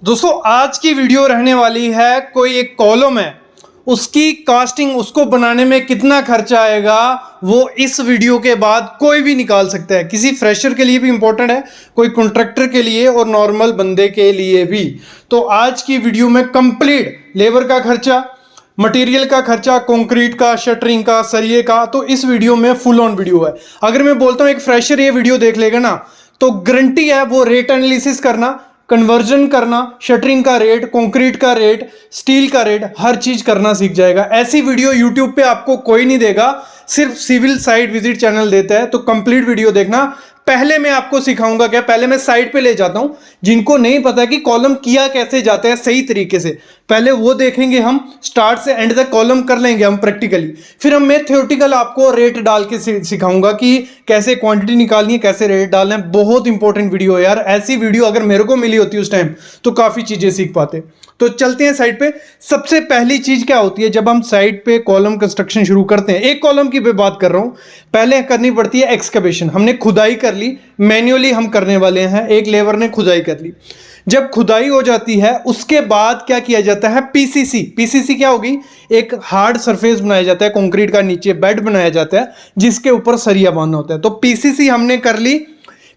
दोस्तों आज की वीडियो रहने वाली है, कोई एक कॉलम है उसकी कास्टिंग, उसको बनाने में कितना खर्चा आएगा वो इस वीडियो के बाद कोई भी निकाल सकता है। किसी फ्रेशर के लिए भी इंपॉर्टेंट है, कोई कॉन्ट्रैक्टर के लिए और नॉर्मल बंदे के लिए भी। तो आज की वीडियो में कंप्लीट लेबर का खर्चा, मटेरियल का खर्चा, कंक्रीट का, शटरिंग का, सरिये का, तो इस वीडियो में फुल ऑन वीडियो है। अगर मैं बोलता हूं एक फ्रेशर ये वीडियो देख लेगा ना, तो गारंटी है वो रेट एनालिसिस करना, कन्वर्जन करना, शटरिंग का रेट, कंक्रीट का रेट, स्टील का रेट, हर चीज करना सीख जाएगा। ऐसी वीडियो यूट्यूब पे आपको कोई नहीं देगा, सिर्फ सिविल साइट विजिट चैनल देता है। तो कंप्लीट वीडियो देखना। पहले मैं आपको सिखाऊंगा क्या, पहले मैं साइट पे ले जाता हूं जिनको नहीं पता कि कॉलम किया कैसे जाता है सही तरीके से, पहले वो देखेंगे हम। स्टार्ट से एंड तक कॉलम कर लेंगे हम प्रैक्टिकली, फिर मैं थ्योरेटिकल आपको रेट डाल के सिखाऊंगा कि कैसे क्वांटिटी निकालनी है, कैसे रेट डालना है। बहुत इंपॉर्टेंट वीडियो है यार, ऐसी वीडियो अगर मेरे को मिली होती उस टाइम तो काफी चीजें सीख पाते। तो चलते हैं साइट पे। सबसे पहली चीज क्या होती है जब हम साइट पे कॉलम कंस्ट्रक्शन शुरू करते हैं, एक कॉलम की बात कर रहा हूं, पहले करनी पड़ती है एक्सकवेशन। हमने खुदाई कर ली, मैन्युअली हम करने वाले हैं, एक लेबर ने खुदाई कर ली। जब खुदाई हो जाती है उसके बाद क्या किया जाता है, पीसीसी। पीसीसी क्या होगी, एक हार्ड सरफेस बनाया जाता है कंक्रीट का, नीचे बेड बनाया जाता है जिसके ऊपर सरिया बांधना होता है। तो पीसीसी हमने कर ली।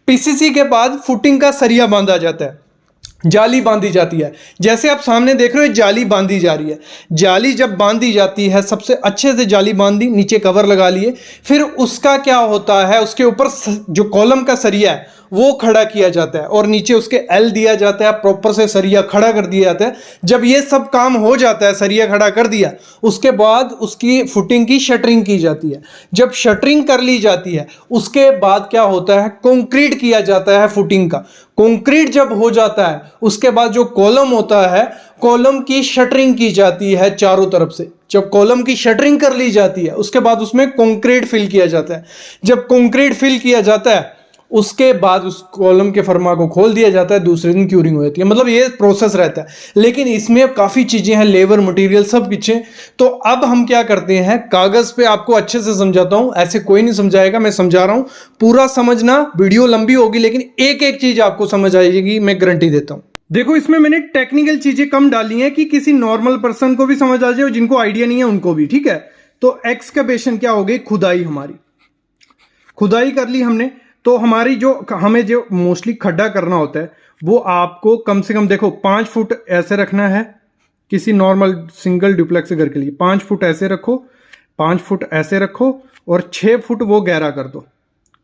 पीसीसी के बाद फुटिंग का सरिया बांधा जाता है, जाली बांधी जाती है। जैसे आप सामने देख रहे हो जाली बांधी जा रही है। जाली जब बांधी जाती है, सबसे अच्छे से जाली बांधी, नीचे कवर लगा लिए, फिर उसका क्या होता है, उसके ऊपर जो कॉलम का सरिया है वो खड़ा किया जाता है और नीचे उसके एल दिया जाता है, प्रॉपर से सरिया खड़ा कर दिया जाता है। जब ये सब काम हो जाता है, सरिया खड़ा कर दिया, उसके बाद उसकी फुटिंग की शटरिंग की जाती है। जब शटरिंग कर ली जाती है उसके बाद क्या होता है, कंक्रीट किया जाता है फुटिंग का। कंक्रीट जब हो जाता है उसके बाद जो कॉलम होता है, कॉलम की शटरिंग की जाती है चारों तरफ से। जब कॉलम की शटरिंग कर ली जाती है उसके बाद उसमें कंक्रीट फिल किया जाता है। जब कंक्रीट फिल किया जाता है उसके बाद उस कॉलम के फर्मा को खोल दिया जाता है, दूसरे दिन क्यूरिंग हो जाती है। मतलब ये प्रोसेस रहता है, लेकिन इसमें काफ़ी चीज़ें हैं, लेबर, मटेरियल सब पीछे। तो अब हम क्या करते हैं, कागज़ पे आपको अच्छे से समझाता हूं, ऐसे कोई नहीं समझाएगा, मैं समझा रहा हूं। पूरा समझना, वीडियो लंबी होगी लेकिन एक एक चीज़ आपको समझ आएगी, मैं गारंटी देता हूं। देखो इसमें मैंने टेक्निकल चीज़ें कम डाली हैं कि किसी नॉर्मल पर्सन को भी समझ आ जाए और जिनको आइडिया नहीं है उनको भी, ठीक है। तो एक्सकवेशन क्या हो गई, खुदाई। हमारी खुदाई कर ली हमने, तो हमारी जो हमें जो मोस्टली खड्डा करना होता है वो आपको कम से कम देखो 5 फुट ऐसे रखना है। किसी नॉर्मल सिंगल डुप्लेक्स घर के लिए 5 फुट ऐसे रखो, 5 फुट ऐसे रखो और 6 फुट वो गहरा कर दो,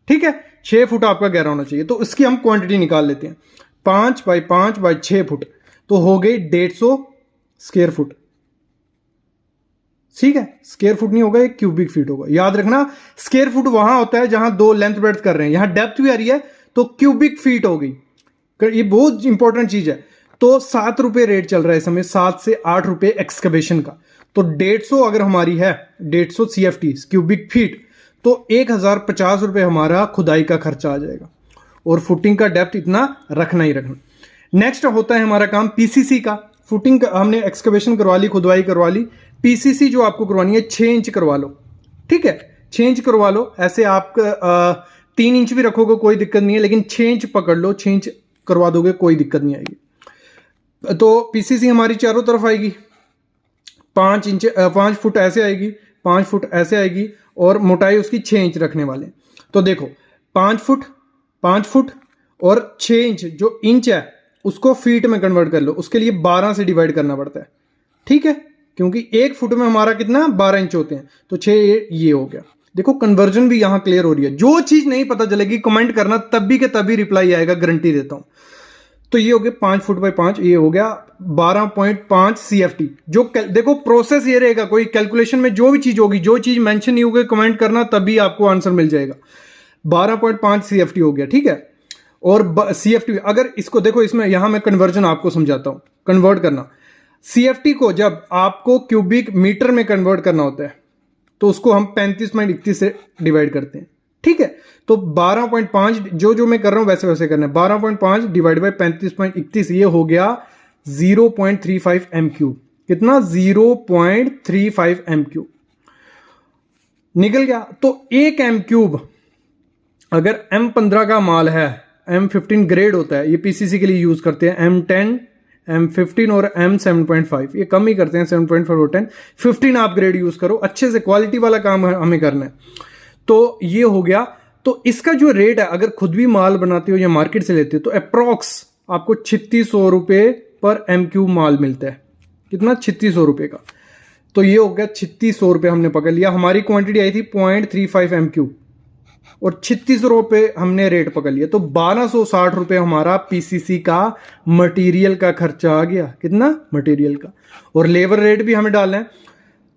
ठीक है। 6 फुट आपका गहरा होना चाहिए। तो इसकी हम क्वांटिटी निकाल लेते हैं, 5 बाई 5 बाई 6 फुट, तो हो गई 150 स्क्वायर फुट, ठीक है। स्क्वायर फुट नहीं होगा, एक क्यूबिक फीट होगा। याद रखना, स्क्वायर फुट वहां होता है जहां दो लेंथ ब्रेड्थ कर रहे हैं, यहां डेप्थ भी आ रही है तो क्यूबिक फीट हो गई। ये बहुत इंपॉर्टेंट चीज है। तो 7 रुपए रेट चल रहा है इस समय, 7 से 8 रुपए एक्सकवेशन का। तो 150 अगर हमारी है, 150 CFT क्यूबिक फीट, तो 1050 रुपए हमारा खुदाई का खर्चा आ जाएगा और फुटिंग का डेप्थ इतना रखना ही रखना। नेक्स्ट होता है हमारा काम पीसीसी का। फुटिंग का हमने एक्सकवेशन करवा ली, खुदवाई करवा ली। पीसीसी जो आपको करवानी है 6 इंच करवा लो, ठीक है। 6 इंच करवा लो। ऐसे आप 3 इंच भी रखोगे कोई दिक्कत नहीं है, लेकिन 6 इंच पकड़ लो, 6 इंच करवा दोगे कोई दिक्कत नहीं आएगी। तो पीसीसी हमारी चारों तरफ आएगी, 5 फुट ऐसे आएगी, 5 फुट ऐसे आएगी और मोटाई उसकी 6 इंच रखने वाले। तो देखो 5 फुट और 6 इंच, जो इंच है उसको फीट में कन्वर्ट कर लो। उसके लिए 12 से डिवाइड करना पड़ता है, ठीक है, क्योंकि 1 फुट में हमारा कितना 12 इंच होते हैं। तो 6 ये हो गया। देखो कन्वर्जन भी यहां क्लियर हो रही है। जो चीज नहीं पता चलेगी कमेंट करना, तभी के तभी रिप्लाई आएगा, गारंटी देता हूं। तो ये हो गया 5 फुट बाई 5, ये हो गया 12.5 CFT। जो देखो प्रोसेस ये रहेगा, कोई कैलकुलेशन में जो भी चीज होगी, जो चीज मेंशन नहीं होगी कमेंट करना, तभी आपको आंसर मिल जाएगा। 12.5 CFT हो गया, ठीक है। और CFT अगर इसको देखो, इसमें यहां मैं कन्वर्जन आपको समझाता हूं, कन्वर्ट करना। CFT को जब आपको क्यूबिक मीटर में कन्वर्ट करना होता है तो उसको हम 35.31 से डिवाइड करते हैं, ठीक है। तो 12.5 जो मैं कर रहा हूं वैसे वैसे करना है। 12.5 डिवाइड बाई 35.31, ये हो गया 0.35 m3। कितना, 0.35 m3 निकल गया। तो 1 m3 अगर M15 का माल है, M15 ग्रेड होता है, ये पीसीसी के लिए यूज करते हैं, M10 M15 और M7.5, ये कम ही करते हैं 7.5 और 10। 15 आप ग्रेड यूज़ करो, अच्छे से क्वालिटी वाला काम हमें करना है। तो ये हो गया। तो इसका जो रेट है, अगर खुद भी माल बनाते हो या मार्केट से लेते हो, तो अप्रॉक्स आपको 3600 रुपये पर M³ माल मिलता है। कितना? 3600 रुपये का। तो ये हो गया 3600 रुपये हमने पकड़ लिया। हमारी क्वांटिटी आई थी 0.35 M³ और 3600 रुपये हमने रेट पकड़ लिया। तो 1260 रुपये हमारा पीसीसी का मटेरियल का खर्चा आ गया। कितना? मटेरियल का। और लेबर रेट भी हमें डालना है।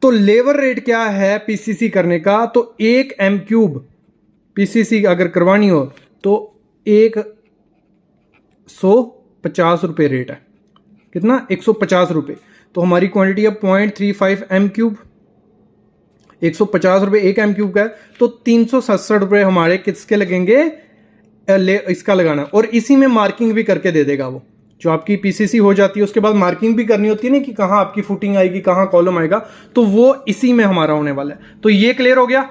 तो लेबर रेट क्या है पीसीसी करने का? तो एक M³ पीसीसी अगर करवानी हो तो 150 रुपये रेट है। कितना? 150 रुपये। तो हमारी क्वांटिटी है 0.35 M³, 150 रुपये एक M³ का है। तो 367 रुपये हमारे किसके लगेंगे? इसका लगाना। और इसी में मार्किंग भी करके दे देगा वो। जो आपकी पीसीसी हो जाती है उसके बाद मार्किंग भी करनी होती है ना, कि कहाँ आपकी फुटिंग आएगी, कहाँ कॉलम आएगा, तो वो इसी में हमारा होने वाला है। तो ये क्लियर हो गया।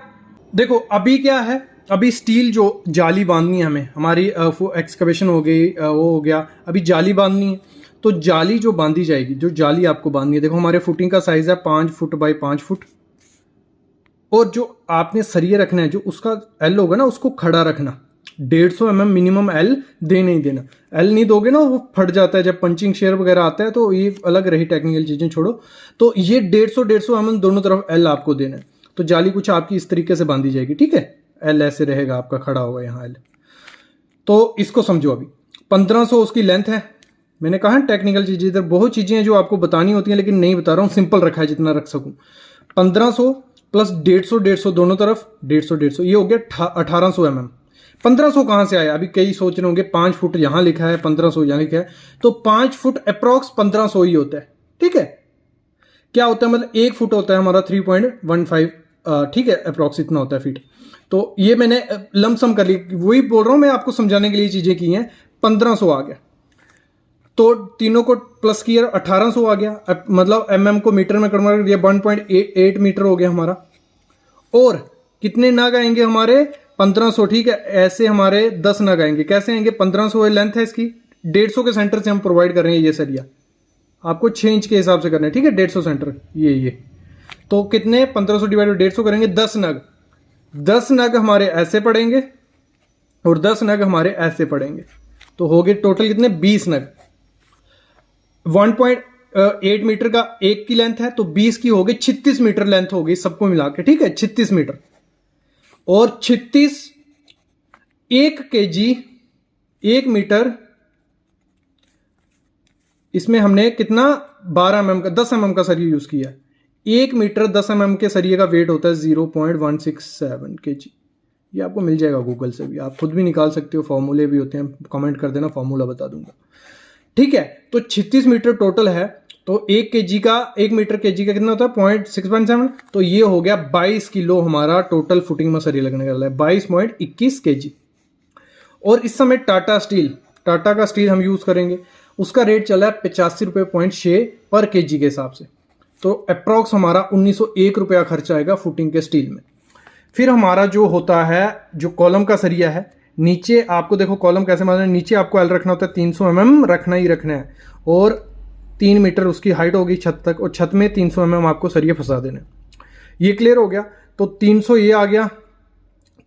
देखो अभी क्या है, अभी स्टील जो जाली बांधनी है हमें, हमारी एक्सकवेशन हो गई, वो हो गया, अभी जाली बांधनी है। तो जाली जो बांधी जाएगी, जो जाली आपको बांधनी है, देखो हमारे फुटिंग का साइज है 5 फुट बाई 5 फुट। और जो आपने सरिये रखना है, जो उसका एल होगा ना, उसको खड़ा रखना। 150 mm मिनिमम एल देना ही देना। एल नहीं दोगे ना वो फट जाता है, जब पंचिंग शेयर वगैरह आता है। तो ये अलग रही, टेक्निकल चीजें छोड़ो। तो ये 150 mm दोनों तरफ एल आपको देना है। तो जाली कुछ आपकी इस तरीके से बांधी जाएगी, ठीक है। एल ऐसे रहेगा आपका, खड़ा होगा यहाँ एल। तो इसको समझो। अभी 1500 उसकी लेंथ है। मैंने कहा टेक्निकल चीजें, इधर बहुत चीजें हैं जो आपको बतानी होती हैं, लेकिन नहीं बता रहा हूँ, सिंपल रखा है जितना रख सकूं। 1500 प्लस 150 दोनों तरफ 150, ये हो गया 1800 mm। 1500 कहां से आया? अभी कई सोच रहे होंगे 5 फुट यहां लिखा है, 1500 यहां लिखा है। तो 5 फुट अप्रॉक्स 1500 ही होता है, ठीक है। क्या होता है? मतलब 1 फुट होता है हमारा 3.15, ठीक है, अप्रॉक्स इतना होता है फीट। तो ये मैंने लमसम कर ली, वही बोल रहा हूं मैं आपको समझाने के लिए चीजें की हैं। 1500 आ गया, तो तीनों को प्लस किया 1800 आ गया। मतलब mm को मीटर में कन्वर्ट कर दिया, 1.8 मीटर हो गया हमारा। और कितने नग आएंगे हमारे? 1500, ठीक है। ऐसे हमारे 10 नग आएंगे। कैसे आएंगे? 1500 लेंथ है इसकी, 150 के सेंटर से हम प्रोवाइड कर रहे हैं ये सरिया। आपको 6 इंच के हिसाब से करना है, ठीक है। 150 सेंटर ये तो कितने? 1500 डिवाइड 150 करेंगे, 10 नग। 10 नग हमारे ऐसे पड़ेंगे और 10 नग हमारे ऐसे पड़ेंगे। तो हो गए टोटल कितने? 20 नग। 1.8 मीटर का एक की लेंथ है, तो 20 की हो गई 36 मीटर लेंथ हो गई सबको मिला के, ठीक है। 36 मीटर और 36 1 kg 1 मीटर। इसमें हमने कितना? 12 mm का, 10 mm का सरिया यूज किया। 1 मीटर 10 mm के सरिये का वेट होता है 0.167 kg। ये आपको मिल जाएगा गूगल से भी, आप खुद भी निकाल सकते हो, फॉर्मूले भी होते हैं, कमेंट कर देना, फॉर्मूला बता दूंगा, ठीक है। तो 36 मीटर टोटल है। तो 1 kg का, 1 मीटर kg का कितना होता है? 0.617। तो ये हो गया 22 किलो हमारा टोटल फुटिंग में सरिया लगने वाला है, 22.21 kg। और इस समय टाटा का स्टील हम यूज करेंगे, उसका रेट चला है 85.6 पर kg के हिसाब से। तो अप्रॉक्स हमारा 1901 रुपया खर्चा आएगा फुटिंग के स्टील में। फिर हमारा जो होता है, जो कॉलम का सरिया है, नीचे आपको देखो कॉलम कैसे मारना है। नीचे आपको एल रखना होता है 300 mm रखना ही रखना है, और 3 मीटर उसकी हाइट होगी छत तक, और छत में 300 mm आपको सरिया फंसा देना है। ये क्लियर हो गया। तो 300 ये आ गया,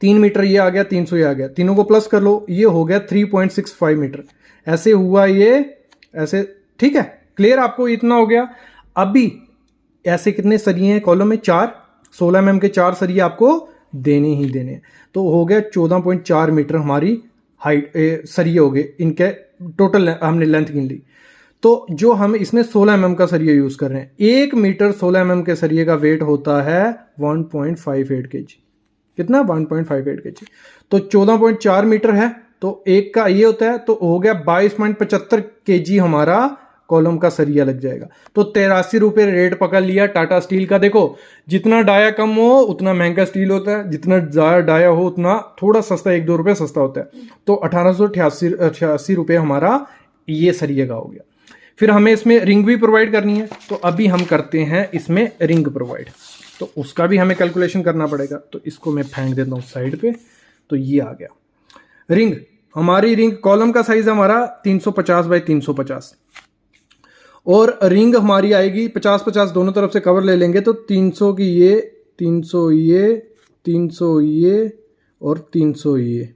3 मीटर ये आ गया, 300 ये आ गया, तीनों को प्लस कर लो, ये हो गया 3.65 मीटर। ऐसे हुआ ये, ऐसे, ठीक है। क्लियर? आपको इतना हो गया। अभी ऐसे कितने सरिये हैं कॉलम में? 4, 16 mm के 4 सरिये आपको देने ही देने। तो हो गया 14.4 मीटर हमारी हाइट सरिये हो गए, इनके टोटल हमने लेंथ गिन ली। तो जो हम इसमें 16 mm का सरिया यूज कर रहे हैं, 1 मीटर 16 mm के सरिये का वेट होता है 1.58 kg। कितना? 1.58 kg। तो 14.4 मीटर है, तो एक का ये होता है, तो हो गया 22.75 kg हमारा कॉलम का सरिया लग जाएगा। तो 83 रुपये रेट पकड़ लिया टाटा स्टील का। देखो जितना डाया कम हो उतना महंगा स्टील होता है, जितना ज़्यादा डाया हो उतना थोड़ा सस्ता, 1-2 रुपये सस्ता होता है। तो 1888 रुपये हमारा ये सरिया का हो गया। फिर हमें इसमें रिंग भी प्रोवाइड करनी है, तो अभी हम करते हैं इसमें रिंग प्रोवाइड। तो उसका भी हमें कैलकुलेशन करना पड़ेगा। तो इसको मैं फेंक देता हूँ साइड पे। तो ये आ गया रिंग। हमारी रिंग कॉलम का साइज हमारा 350 बाई 350। और रिंग हमारी आएगी 50-50 दोनों तरफ से कवर ले लेंगे तो 300 की ये, 300 ये, 300 ये और 300 ये।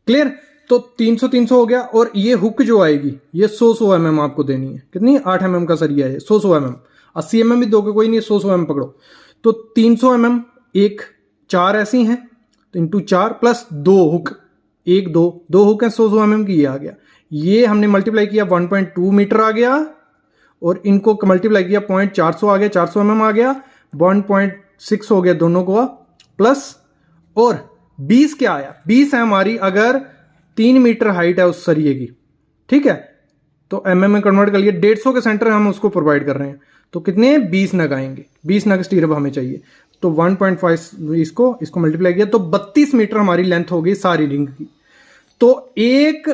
क्लियर? तो 300 हो गया। और ये हुक जो आएगी ये 100 mm आपको देनी है। कितनी? 8 mm का सरिया है, 100 mm। 80 mm भी दोगे कोई नहीं, 100 mm पकड़ो। तो 300 mm एक 4 ऐसी हैं तो इंटू 4 प्लस 2 हुक, 1 2 हुक है 100 mm की, ये आ गया। ये हमने मल्टीप्लाई किया 1.2 मीटर आ गया और इनको मल्टीप्लाई किया 0.400 आ गया, 400 mm आ गया, 1.6 हो गया दोनों को प्लस। और 20 क्या आया? 20 है हमारी अगर 3 मीटर हाइट है उस सरिये की, ठीक है, तो mm में कन्वर्ट कर लिया। 150 के सेंटर हम उसको प्रोवाइड कर रहे हैं तो कितने? 20 नग आएंगे, 20 नग स्टीरअप हमें चाहिए। तो 1.5 इसको मल्टीप्लाई किया तो 32 मीटर हमारी लेंथ हो गई सारी रिंग की। तो 1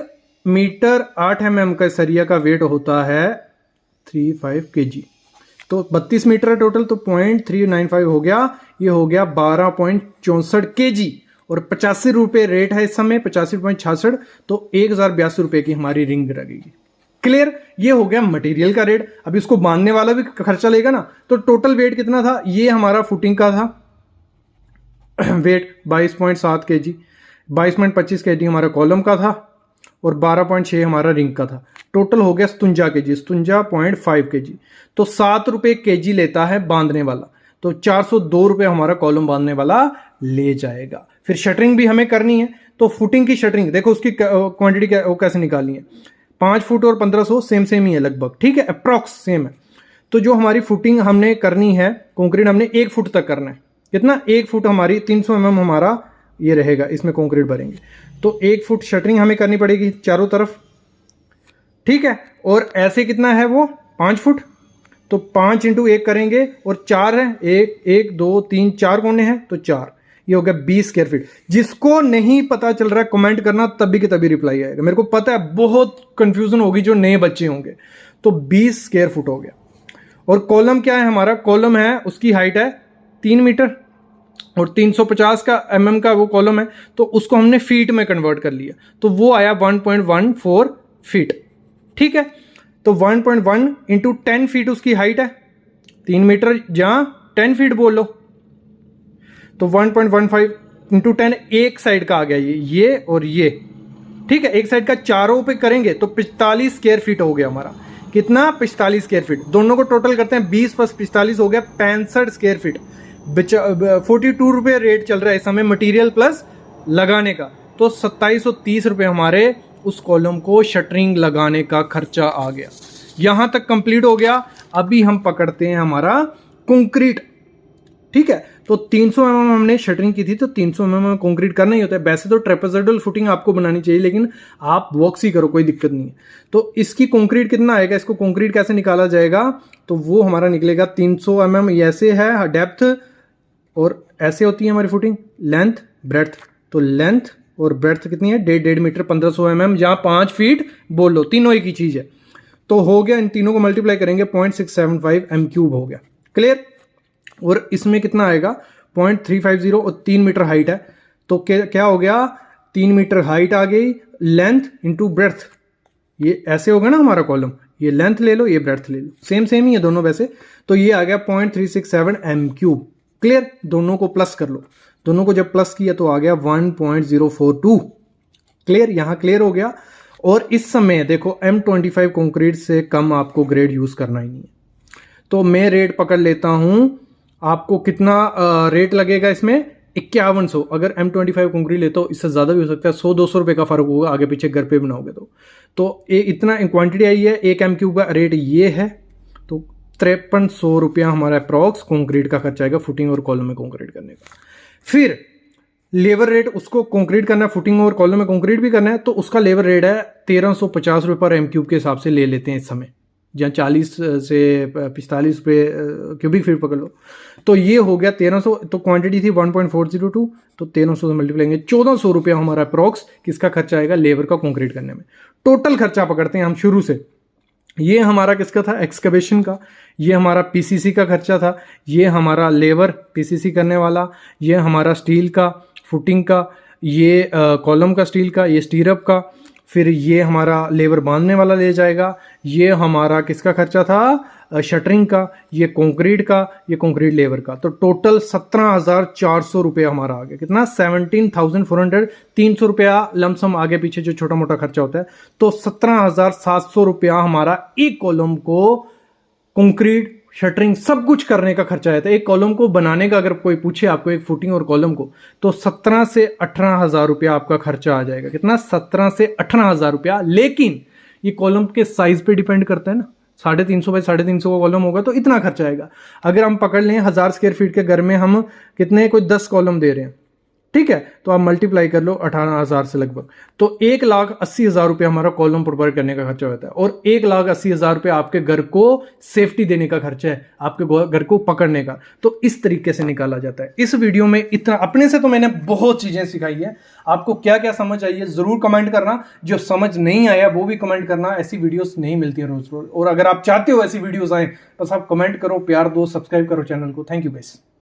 मीटर 8 mm का सरिया का वेट होता है 35 kg। तो 32 मीटर है टोटल, तो 0.395 हो गया, ये हो गया 12.64 kg। और 85 रुपये रेट है इस समय, 85.66, तो 1082 रुपये की हमारी रिंग लगेगी। क्लियर? ये हो गया मटेरियल का रेट। अब इसको बांधने वाला भी खर्चा लेगा ना, तो टोटल वेट कितना था? ये हमारा फुटिंग का था वेट 22.7 kg, 22.25 kg हमारा कॉलम का था और 12.6 हमारा रिंग का था। टोटल हो गया 57 kg, 57.5 kg। तो 7 रुपये केजी लेता है बांधने वाला, तो 402 रुपये हमारा कॉलम बांधने वाला ले जाएगा। फिर शटरिंग भी हमें करनी है, तो फुटिंग की शटरिंग देखो, उसकी क्वांटिटी वो कैसे निकालनी है। 5 फुट और 1500 सेम ही है लगभग, ठीक है, अप्रॉक्स सेम है। तो जो हमारी फुटिंग हमने करनी है, कंक्रीट हमने 1 फुट तक करना है। कितना? 1 फुट हमारी 300 mm हमारा ये रहेगा, इसमें कंक्रीट भरेंगे। तो 1 फुट शटरिंग हमें करनी पड़ेगी चारों तरफ, ठीक है। और ऐसे कितना है वो? 5 फुट, तो 5 × 1 करेंगे और 4 है, 1 2 3 4 कोने हैं तो 4, ये हो गया 20 स्क्वायर फीट। जिसको नहीं पता चल रहा है कमेंट करना, तभी के तभी रिप्लाई आएगा। मेरे को पता है बहुत कंफ्यूजन होगी जो नए बच्चे होंगे। तो 20 स्क्वायर फुट हो गया। और कॉलम क्या है हमारा? कॉलम है, उसकी हाइट है 3 मीटर और 350 का mm का वो कॉलम है, तो उसको हमने फीट में कन्वर्ट कर लिया, तो वो आया 1.14 फीट, ठीक है। तो 1.1 × 10 फीट उसकी हाइट है, 3 मीटर जहां 10 फीट बोल लो, तो 1.15 × 10 एक साइड का आ गया ये और ये, ठीक है। एक साइड का चारों पे करेंगे तो 45 स्क्वायर फीट हो गया हमारा। कितना? 45 स्क्वायर फीट। दोनों को टोटल करते हैं, 20 + 45 हो गया 65 स्क्वायर फीट। 42 रुपये रेट चल रहा है इस समय मटीरियल प्लस लगाने का, तो 2730 रुपये हमारे उस कॉलम को शटरिंग लगाने का खर्चा आ गया। यहां तक कंप्लीट हो गया। अभी हम पकड़ते हैं हमारा कंक्रीट, ठीक है। तो 300 mm हमने शटरिंग की थी, तो 300 mm कंक्रीट करना ही होता है। वैसे तो ट्रेपेजोइडल फुटिंग आपको बनानी चाहिए, लेकिन आप बॉक्स ही करो, कोई दिक्कत नहीं है। तो इसकी कंक्रीट कितना आएगा, इसको कंक्रीट कैसे निकाला जाएगा, तो वो हमारा निकलेगा 300 mm। ये ऐसे है डेप्थ और ऐसे होती है हमारी फुटिंग, लेंथ ब्रेड्थ। तो लेंथ और ब्रेड्थ कितनी है? 1.5 मीटर 1500 mm, जहां 5 फीट बोल लो, तीनों एक ही चीज है। तो हो गया, इन तीनों को मल्टीप्लाई करेंगे 0.675 m³ हो गया। क्लियर? और इसमें कितना आएगा? 0.350 और 3 मीटर हाइट है, तो क्या हो गया? 3 मीटर हाइट आ गई, लेंथ इंटू ब्रेड्थ, ये ऐसे होगा ना हमारा कॉलम, ये लेंथ ले लो, ये ब्रेड्थ ले लो, सेम ही है दोनों वैसे। तो ये आ गया 0.367 m³। क्लियर? दोनों को प्लस कर लो, दोनों को जब प्लस किया तो आ गया 1.042। क्लियर? यहां क्लियर हो गया। और इस समय देखो M25 कंक्रीट से कम आपको ग्रेड यूज करना ही नहीं है, तो मैं रेट पकड़ लेता हूं। आपको कितना रेट लगेगा इसमें? 5100। अगर M25 कंक्रीट ले तो इससे ज्यादा भी हो सकता है, 100-200 रुपए का फर्क होगा आगे पीछे घर पे बनाओगे तो ये इतना क्वांटिटी आई है। 1 m³ का रेट ये है, तो 5300 रुपया हमारा अप्रॉक्स कंक्रीट का खर्चा आएगा फुटिंग और कॉलम में कंक्रीट करने का। फिर लेबर रेट, उसको कंक्रीट करना है, फुटिंग और कॉलम में कंक्रीट भी करना है, तो उसका लेबर रेट है 1350 रुपये पर m³ के हिसाब से ले लेते हैं इस समय, जहाँ 40 से 45 रुपये क्यूबिक फीट पकड़ लो। तो ये हो गया 1300। तो क्वांटिटी थी 1.402, तो 1300 से मल्टीप्लाई करेंगे, 1400 रुपया हमारा अप्रॉक्स किसका खर्चा आएगा? लेबर का कंक्रीट करने में। टोटल खर्चा पकड़ते हैं हम शुरू से। ये हमारा किसका था? एक्सकवेशन का। ये हमारा पीसीसी का खर्चा था। ये हमारा लेबर पीसीसी करने वाला। ये हमारा स्टील का, फुटिंग का, ये कॉलम का स्टील का, ये स्टीरअप का, फिर ये हमारा लेबर बांधने वाला ले जाएगा, ये हमारा किसका खर्चा था शटरिंग का, ये कंक्रीट का, ये कंक्रीट लेबर का। तो टोटल 17,400 रुपया हमारा आ गया। कितना? 17,400। 300 रुपया लमसम आगे पीछे जो छोटा मोटा खर्चा होता है। तो 17,700 रुपया हमारा एक कॉलम को कंक्रीट शटरिंग सब कुछ करने का खर्चा आया था। एक कॉलम को बनाने का अगर कोई पूछे आपको, एक फुटिंग और कॉलम को, तो 17 से 18,000 रुपया आपका खर्चा आ जाएगा। कितना? 17 से 18,000 रुपया। लेकिन ये कॉलम के साइज पे डिपेंड करता है ना, 350 बाई 350 का कॉलम होगा तो इतना खर्चा आएगा। अगर हम पकड़ लें 1000 स्क्वायर फीट के घर में हम कितने, कोई 10 कॉलम दे रहे हैं, ठीक है, तो आप मल्टीप्लाई कर लो 18,000 से लगभग, तो 1,80,000 रुपया हमारा कॉलम प्रोवाइड करने का खर्चा होता है। और 1,80,000 रुपया आपके घर को सेफ्टी देने का खर्चा है, आपके घर को पकड़ने का। तो इस तरीके से निकाला जाता है। इस वीडियो में इतना, अपने से तो मैंने बहुत चीजें सिखाई है। आपको क्या क्या समझ आई है जरूर कमेंट करना, जो समझ नहीं आया वो भी कमेंट करना। ऐसी वीडियोस नहीं मिलती है रोज रोज, और अगर आप चाहते हो ऐसी वीडियोस आए, बस आप कमेंट करो, प्यार दो, सब्सक्राइब करो चैनल को। Thank you guys.